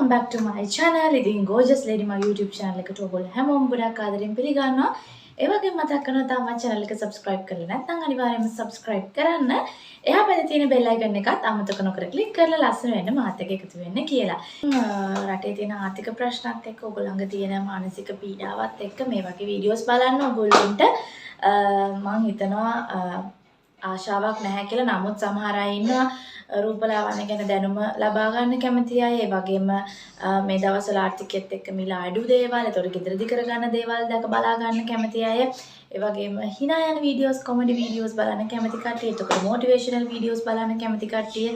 Welcome back to my channel. ඉතින් gorgeous lady my YouTube channel එකට ඔයගොල්ලෝ හැමෝම ගොඩක් ආදරෙන් පිළිගන්නවා. ඒ වගේම මතක් කරනවා තාම my channel එක subscribe කරලා නැත්නම් අනිවාර්යයෙන්ම subscribe කරන්න. එහා පැත්තේ තියෙන bell icon එකත් අමතක නොකර click කරලා ලස්සන වෙන්න මාත් එක්ක එකතු වෙන්න කියලා. රටේ තියෙන ආර්ථික ප්‍රශ්නත් එක්ක ඔයගොල්ලන්ගේ තියෙන මානසික පීඩාවත් එක්ක මේ වගේ videos බලන්න ඔයගොල්ලන්ට මම හිතනවා ආශාවක් නැහැ කියලා. නමුත් සමහර අය ඉන්නවා රූපලාවන්‍ය ගැන දැනුම ලබා ගන්න කැමති අය. ඒ වගේම මේ දවස්වල ආර්ථිකයත් එක්ක මිල අඩු දේවල්, ඒතකොට ගෙදරදි කරගන්න දේවල් දැක බලා ගන්න කැමති අය. ඒ වගේම hina යන videos, comedy videos බලන්න කැමති කට්ටිය, එතකොට motivational videos බලන්න කැමති කට්ටිය,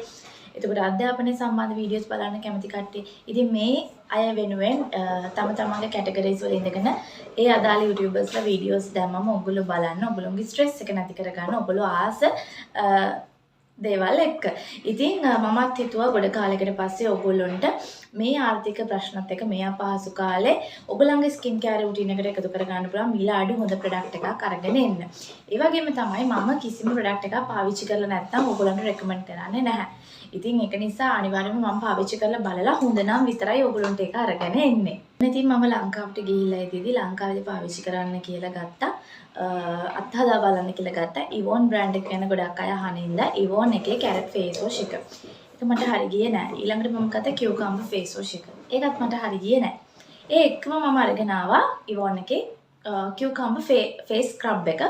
එතකොට අධ්‍යාපනය සම්බන්ධ videos බලන්න කැමති කට්ටිය. ඉතින් මේ අය වෙනුවෙන් තම තමන්ගේ categories වල ඉඳගෙන ඒ අදාළ YouTubers ලා videos දැම්මම ඔයගොල්ලෝ බලන්න, ඔයගොල්ලෝගේ stress එක නැති කරගන්න, ඔයගොල්ලෝ ආස දේවල් එක්ක. ඉතින් මමත් හිතුවා ගොඩ කාලයකට පස්සේ ඔයගොල්ලොන්ට මේ ආර්ථික ප්‍රශ්නත් එක්ක මේ අපහසු කාලේ ඔයගොල්ලන්ගේ ස්කින් කෙයාර් රුටීන් එකට එකතු කරගන්න පුළුවන් මිල අඩු හොඳ ප්‍රොඩක්ට් එකක් අරගෙන එන්න. ඒ වගේම තමයි මම කිසිම ප්‍රොඩක්ට් එකක් පාවිච්චි කරලා නැත්නම් ඔයගොල්ලන්ට රෙකමන්ඩ් කරන්නේ නැහැ. ඉතින් ඒක නිසා අනිවාර්යයෙන්ම මම පාවිච්චි කරලා බලලා හොඳ නම් විතරයි ඔයගොල්ලන්ට ඒක අරගෙන එන්නේ. ඉතින් මම ලංකාවට ගිහිල්ලා ඉතින්දී ලංකාවේදී පාවිච්චි කරන්න කියලා ගත්තා. අත්හදා බලන්න කියලා ගත්තා. ඉවෝන් බ්‍රෑන්ඩ් එක ගැන ගොඩක් අය අහන ඉඳලා ඉවෝන් එකේ කැරට් ෆේස් වොෂ් එක. ඒක මට හරි ගියේ නෑ. ඊළඟට මම ගත්තා කියුකම්බර් ෆේස් වොෂ් එක. ඒකත් මට හරි ගියේ නෑ. ඒ එක්කම මම අරගෙන ආවා ඉවෝන් එකේ කියුකම්බර් ෆේස් ස්ක්‍රබ් එක.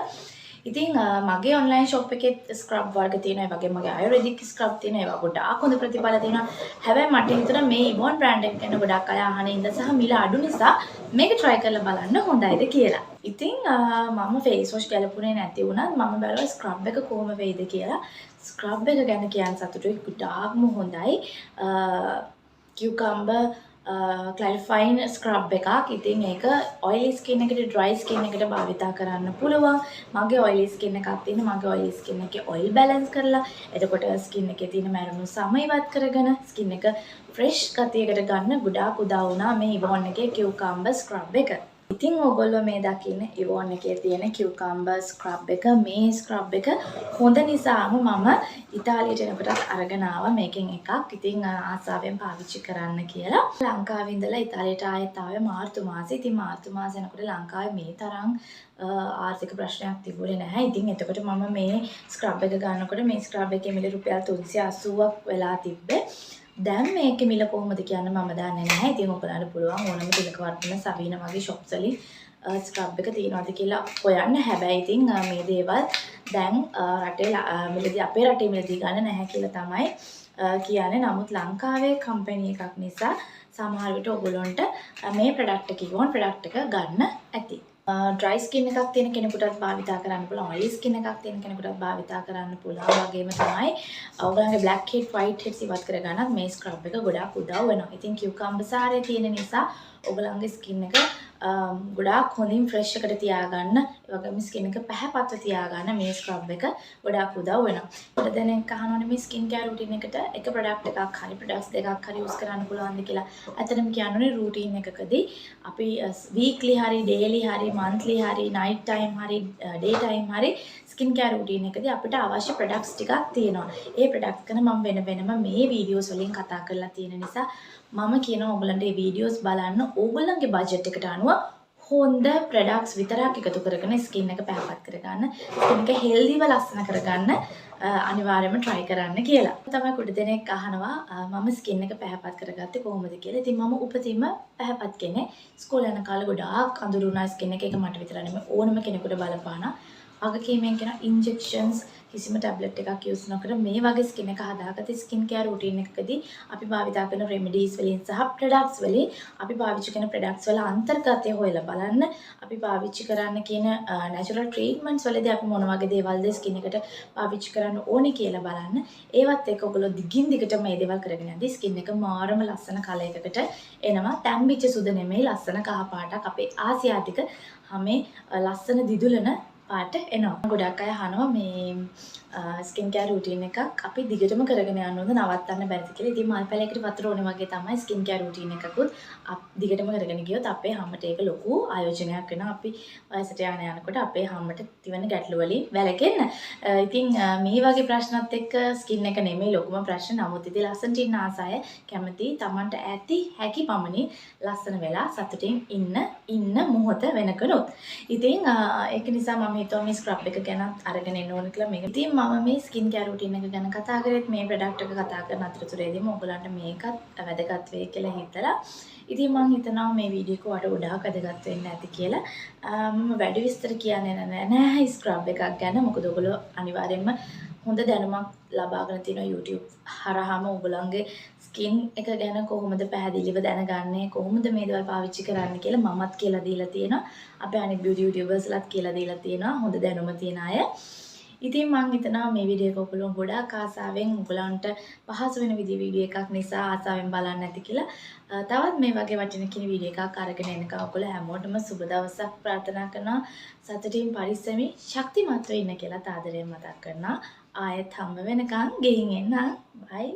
ඉතින් මගේ ඔන්ලයින් ෂොප් එකේ ස්ක්‍රබ් වර්ග තියෙනවා. ඒ වගේම මගේ ආයුර්වේදික් ස්ක්‍රබ් තියෙනවා. ඒවා ගොඩාක් හොඳ ප්‍රතිඵල තියෙනවා. හැබැයි මට හිතුණා මේ ඉවෝන් බ්‍රෑන්ඩ් එක ගැන ගොඩක් අය අහන ඉඳ සහ මිල අඩු නිසා මේක try කරලා බලන්න හොඳයිද කියලා. ඉතින් මම ෆේස් වොෂ් ගැලපුණේ නැති වුණත් මම බැලුවා ස්ක්‍රබ් එක කොහොම වෙයිද කියලා. ස්ක්‍රබ් එක ගැන කියන්න සතුටුයි. ගොඩාක්ම හොඳයි. කියුකම්බර් clarifying scrub එකක්. ඉතින් ඒක oily skin එකට dry skin එකට භාවිතා කරන්න පුළුවන්. මගේ oily skin එකක් තියෙන. මගේ oily skin එකේ oil balance කරලා එතකොට skin එකේ තියෙන මැරුණු සම ඉවත් කරගෙන skin එක fresh ගතියකට ගන්න ගොඩාක් උදව් වුණා මේ ඉවෝන් එකේ cucumber scrub එක. ඉතින් ඔයගොල්ලෝ මේ දකින්න ඉවෝන් එකේ තියෙන cucumber scrub එක. මේ scrub එක හොඳ නිසාම මම ඉතාලියට එනකොටත් අරගෙන ආවා මේකෙන් එකක්. ඉතින් ආසාවෙන් පාවිච්චි කරන්න කියලා. ලංකාවේ ඉඳලා ඉතාලියට ආයෙත් ආවේ මාර්තු මාසේ. ඉතින් මාර්තු මාසේ යනකොට ලංකාවේ මේ තරම් ආර්ථික ප්‍රශ්නයක් තිබුණේ නැහැ. ඉතින් එතකොට මම මේ ස්ක්‍රබ් එක ගන්නකොට මේ ස්ක්‍රබ් එකේ මිල රුපියල් 380ක් වෙලා තිබ්බේ. දැන් මේකේ මිල කොහොමද කියන්න මම දන්නේ නැහැ. ඉතින් ඔයගොල්ලන්ට පුළුවන් ඕනම තිලකවර්ධන සවීන වගේ shops වලින් ස්ක්‍රබ් එක තියෙනවද කියලා හොයන්න. හැබැයි ඉතින් මේ දේවල් දැන් රටේ මිලදී අපේ රටේ මිලදී ගන්න නැහැ කියලා තමයි කියන්නේ. නමුත් ලංකාවේ කම්පැනි එකක් නිසා සමහර විට ඔයගොල්ලන්ට මේ ප්‍රොඩක්ට් එක ඉවෝන් ප්‍රොඩක්ට් එක ගන්න ඇති. dry skin එකක් තියෙන කෙනෙකුටත් භාවිතා කරන්න පුළුවන්. oily skin එකක් තියෙන කෙනෙකුටත් භාවිතා කරන්න පුළුවන්. වගේම තමයි ඔයගොල්ලන්ගේ black head white heads ඉවත් කරගන්නත් මේ scrub එක ගොඩාක් උදව් වෙනවා. ඉතින් cucumber සාරය තියෙන නිසා ඔයගොල්ලන්ගේ skin එක ගොඩාක් හොඳින් fresh එකට තියාගන්න, ඒ වගේම skin එක පැහැපත්ව තියාගන්න මේ scrub එක ගොඩාක් උදව් වෙනවා. පොඩ දෙනෙක් අහනවනේ මේ skin care routine එකට එක product එකක් හරි products දෙකක් හරි use කරන්න පුළුවන්ද කියලා. ඇත්තටම කියනෝනේ routine එකකදී අපි weekly හරි daily හරි monthly හරි night time හරි day time හරි skin care routine එකදී අපිට අවශ්‍ය products ටිකක් තියෙනවා. ඒ products ගැන මම වෙනම මේ videos වලින් කතා කරලා තියෙන නිසා මම කියනවා ඔයගලන්ට මේ videos බලන්න ඕගොල්ලන්ගේ budget එකට අනුව හොඳ products විතරක් එකතු කරගෙන skin එක පැහැපත් කරගන්න, skin එක healthyව ලස්සන කරගන්න අනිවාර්යයෙන්ම try කරන්න කියලා. තමයි කුඩ දෙනෙක් අහනවා මම skin එක පැහැපත් කරගත්තේ කොහොමද කියලා. ඉතින් මම උපතින්ම පැහැපත් කෙනෙක්. ස්කෝලේ යන කාලේ ගොඩාක් අඳුරුණා skin එක. ඒක මට විතර නෙමෙයි ඕනම කෙනෙකුට බලපානා. වගකීමෙන් කියන injections කිසිම ටැබ්ලට් එකක් යූස් නොකර මේ වගේ ස්කින් එක හදාගත්ත ස්කින් කෙයාර් රුටීන් එකකදී අපි භාවිතා කරන රෙමිඩීස් වලින් සහ ප්‍රොඩක්ට්ස් වලින් අපි පාවිච්චි කරන ප්‍රොඩක්ට්ස් වල අන්තර්ගතය හොයලා බලන්න. අපි පාවිච්චි කරන්න කියන නැචරල් ට්‍රීට්මන්ට්ස් වලදී අපි මොන වගේ දේවල්ද ස්කින් එකට පාවිච්චි කරන්න ඕනේ කියලා බලන්න. ඒවත් එක්ක ඔයගොල්ලෝ දිගින් දිගට මේ දේවල් කරගෙන යද්දී ස්කින් එක මාරම ලස්සන කලයකට එනවා. තැම්බිච්ච සුදු නෙමෙයි ලස්සන කහ පාටක් අපේ ආසියාතික හැමේ ලස්සන දිදුලන පාට එනවා. ගොඩක් අය අහනවා මේ ස්කින් කෙයාර් රූටින් එකක් අපි දිගටම කරගෙන යන්න ඕනද නවත්තන්න බැරිද කියලා. ඉතින් මල් පැලයකට වතුර ඕනේ වගේ තමයි ස්කින් කෙයාර් රූටින් එකකුත් දිගටම කරගෙන ගියොත් අපේ හැමට ඒක ලොකු ආයෝජනයක් වෙනවා. අපි වයසට යනකොට අපේ හැමට තිබෙන ගැටලු වලින් වැළකෙන්න. ඉතින් මේ වගේ ප්‍රශ්නත් එක්ක ස්කින් එක නෙමෙයි ලොකුම ප්‍රශ්න. නමුත් ඉතින් ලස්සනට ඉන්න ආසය කැමති Tamanට ඇති හැකි පමණින් ලස්සන වෙලා සතුටින් ඉන්න මොහොත වෙනකනොත්. ඉතින් ඒක නිසා මම හිතුවා මේ ස්ක්‍රබ් එක ගැන අරගෙන එන්න ඕන කියලා මේක. ඉතින් මම මේ ස්කින් කෙයාර් රූටින් එක ගැන කතා කරේත් මේ ප්‍රොඩක්ට් එක කතා කරන අතරතුරේදීම ඔයගලන්ට මේකත් වැදගත් වෙයි කියලා හිතලා ඉතින් මම හිතනවා මේ වීඩියෝ එක ඔයාලට ගොඩාක් වැදගත් වෙන්න ඇති කියලා. මම වැඩි විස්තර කියන්නේ නැහැ ස්ක්‍රබ් එකක් ගැන. මොකද ඔයගොල්ලෝ අනිවාර්යයෙන්ම හොඳ දැනුමක් ලබාගෙන තියෙනවා YouTube හරහාම ඔයගොල්ලන්ගේ ස්කින් එක ගැන කොහොමද පැහැදිලිව දැනගන්නේ කොහොමද මේ දේවල් පාවිච්චි කරන්න කියලා මමත් කියලා දීලා තියෙනවා. අපේ අනිත් beauty YouTubers-ලත් කියලා දීලා තියෙනවා හොඳ දැනුම තියෙන අය. ඉතින් මම හිතනවා මේ වීඩියෝ එක ඔයගොල්ලෝ ගොඩාක් ආසාවෙන් ඔයගලන්ට පහසු වෙන වීඩියෝ එකක් නිසා ආසාවෙන් බලන්න ඇති කියලා. තවත් මේ වගේ වටින වීඩියෝ එකක් අරගෙන එනකම් ඔයගොල්ලෝ හැමෝටම සුබ දවසක් ප්‍රාර්ථනා කරනවා. සතුටින් පරිස්සමින් ශක්තිමත්ව ඉන්න කියලා ආදරයෙන් මතක් කරනවා. ආයෙත් හම්බ වෙනකන් ගෙයින් එන්න. බයි.